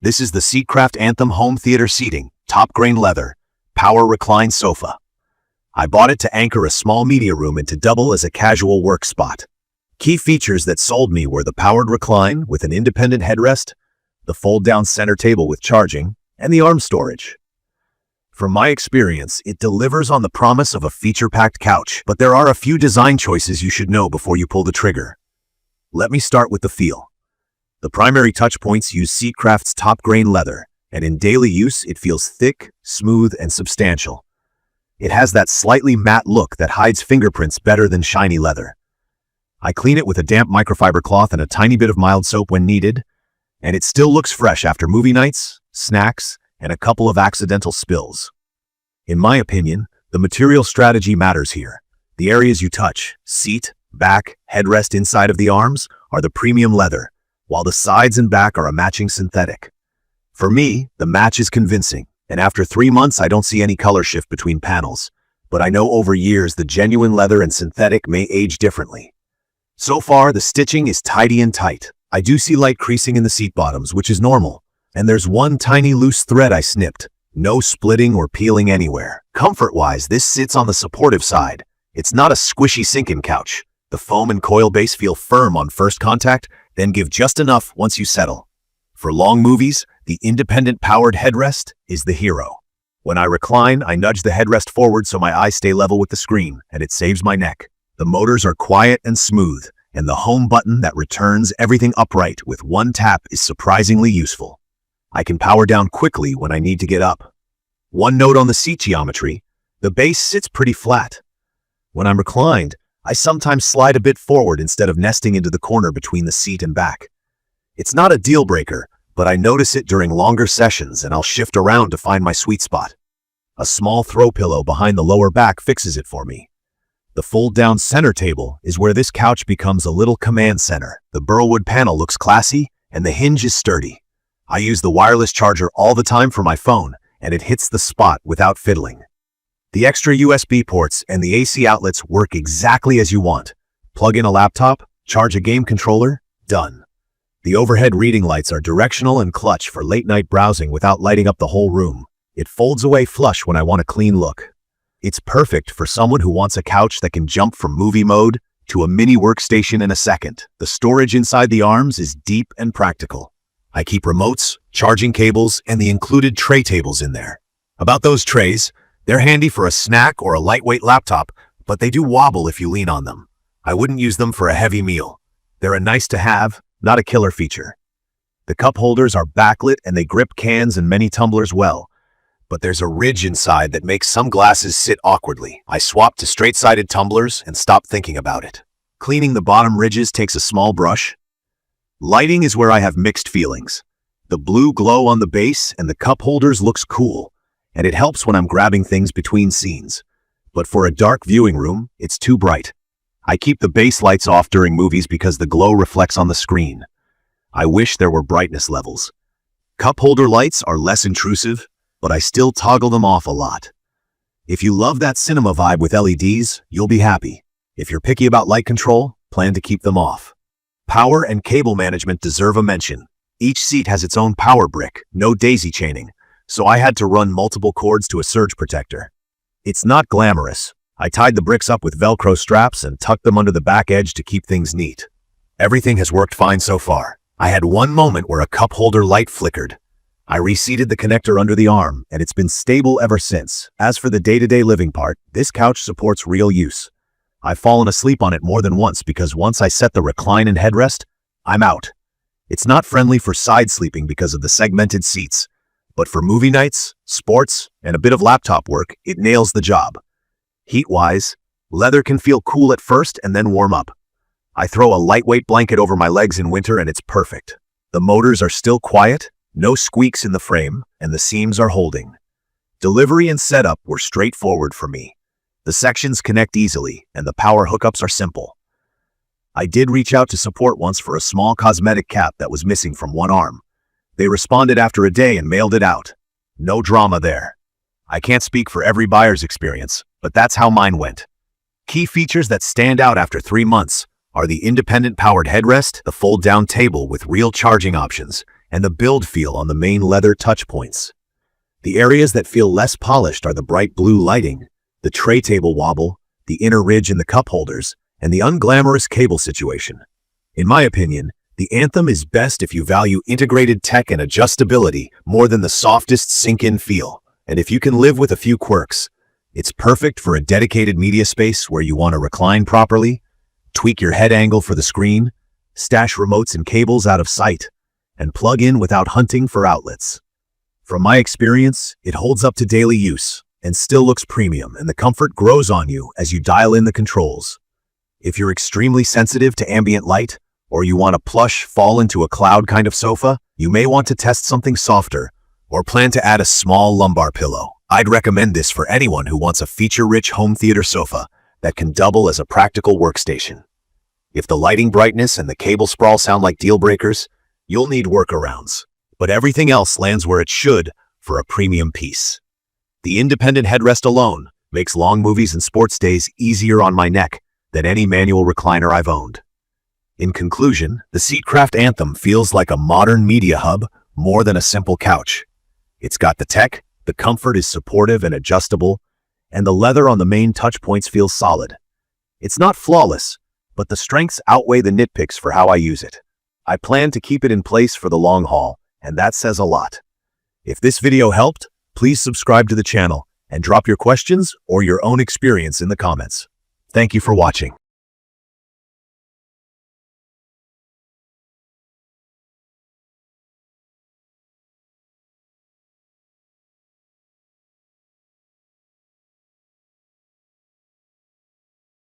This is the Seatcraft Anthem home theater seating, top grain leather, power recline sofa. I bought it to anchor a small media room and to double as a casual work spot. Key features that sold me were the powered recline with an independent headrest, the fold-down center table with charging, and the arm storage. From my experience, it delivers on the promise of a feature-packed couch, but there are a few design choices you should know before you pull the trigger. Let me start with the feel. The primary touchpoints use Seatcraft's top-grain leather, and in daily use it feels thick, smooth, and substantial. It has that slightly matte look that hides fingerprints better than shiny leather. I clean it with a damp microfiber cloth and a tiny bit of mild soap when needed, and it still looks fresh after movie nights, snacks, and a couple of accidental spills. In my opinion, the material strategy matters here. The areas you touch, seat, back, headrest inside of the arms, are the premium leather, while the sides and back are a matching synthetic. For me, the match is convincing, and after 3 months I don't see any color shift between panels, but I know over years the genuine leather and synthetic may age differently. So far, the stitching is tidy and tight. I do see light creasing in the seat bottoms, which is normal. And there's one tiny loose thread I snipped. No splitting or peeling anywhere. Comfort-wise, this sits on the supportive side. It's not a squishy sink-in couch. The foam and coil base feel firm on first contact, then give just enough once you settle. For long movies, the independent powered headrest is the hero. When I recline, I nudge the headrest forward so my eyes stay level with the screen, and it saves my neck. The motors are quiet and smooth, and the home button that returns everything upright with one tap is surprisingly useful. I can power down quickly when I need to get up. One note on the seat geometry: the base sits pretty flat. When I'm reclined, I sometimes slide a bit forward instead of nesting into the corner between the seat and back. It's not a deal breaker, but I notice it during longer sessions and I'll shift around to find my sweet spot. A small throw pillow behind the lower back fixes it for me. The fold-down center table is where this couch becomes a little command center. The burlwood panel looks classy and the hinge is sturdy. I use the wireless charger all the time for my phone, and it hits the spot without fiddling. The extra USB ports and the AC outlets work exactly as you want. Plug in a laptop, charge a game controller, done. The overhead reading lights are directional and clutch for late-night browsing without lighting up the whole room. It folds away flush when I want a clean look. It's perfect for someone who wants a couch that can jump from movie mode to a mini workstation in a second. The storage inside the arms is deep and practical. I keep remotes, charging cables, and the included tray tables in there. About those trays, they're handy for a snack or a lightweight laptop, but they do wobble if you lean on them. I wouldn't use them for a heavy meal. They're a nice to have, not a killer feature. The cup holders are backlit and they grip cans and many tumblers well, but there's a ridge inside that makes some glasses sit awkwardly. I swap to straight-sided tumblers and stop thinking about it. Cleaning the bottom ridges takes a small brush. Lighting is where I have mixed feelings. The blue glow on the base and the cup holders looks cool, and it helps when I'm grabbing things between scenes. But for a dark viewing room, it's too bright. I keep the base lights off during movies because the glow reflects on the screen. I wish there were brightness levels. Cup holder lights are less intrusive, but I still toggle them off a lot. If you love that cinema vibe with LEDs, you'll be happy. If you're picky about light control, plan to keep them off. Power and cable management deserve a mention. Each seat has its own power brick, no daisy chaining, so I had to run multiple cords to a surge protector. It's not glamorous. I tied the bricks up with Velcro straps and tucked them under the back edge to keep things neat. Everything has worked fine so far. I had one moment where a cup holder light flickered. I reseated the connector under the arm, and it's been stable ever since. As for the day-to-day living part, this couch supports real use. I've fallen asleep on it more than once because once I set the recline and headrest, I'm out. It's not friendly for side sleeping because of the segmented seats, but for movie nights, sports, and a bit of laptop work, it nails the job. Heat-wise, leather can feel cool at first and then warm up. I throw a lightweight blanket over my legs in winter and it's perfect. The motors are still quiet, no squeaks in the frame, and the seams are holding. Delivery and setup were straightforward for me. The sections connect easily, and the power hookups are simple. I did reach out to support once for a small cosmetic cap that was missing from one arm. They responded after a day and mailed it out. No drama there. I can't speak for every buyer's experience, but that's how mine went. Key features that stand out after 3 months are the independent powered headrest, the fold-down table with real charging options, and the build feel on the main leather touch points. The areas that feel less polished are the bright blue lighting, the tray table wobble, the inner ridge in the cup holders, and the unglamorous cable situation. In my opinion, the Anthem is best if you value integrated tech and adjustability more than the softest sink-in feel. And if you can live with a few quirks, it's perfect for a dedicated media space where you want to recline properly, tweak your head angle for the screen, stash remotes and cables out of sight, and plug in without hunting for outlets. From my experience, it holds up to daily use and still looks premium, and the comfort grows on you as you dial in the controls. If you're extremely sensitive to ambient light, or you want a plush, fall into a cloud kind of sofa, you may want to test something softer, or plan to add a small lumbar pillow. I'd recommend this for anyone who wants a feature-rich home theater sofa that can double as a practical workstation. If the lighting brightness and the cable sprawl sound like deal breakers, you'll need workarounds. But everything else lands where it should for a premium piece. The independent headrest alone makes long movies and sports days easier on my neck than any manual recliner I've owned. In conclusion, the Seatcraft Anthem feels like a modern media hub more than a simple couch. It's got the tech, the comfort is supportive and adjustable, and the leather on the main touch points feels solid. It's not flawless, but the strengths outweigh the nitpicks for how I use it. I plan to keep it in place for the long haul, and that says a lot. If this video helped, please subscribe to the channel and drop your questions or your own experience in the comments. Thank you for watching.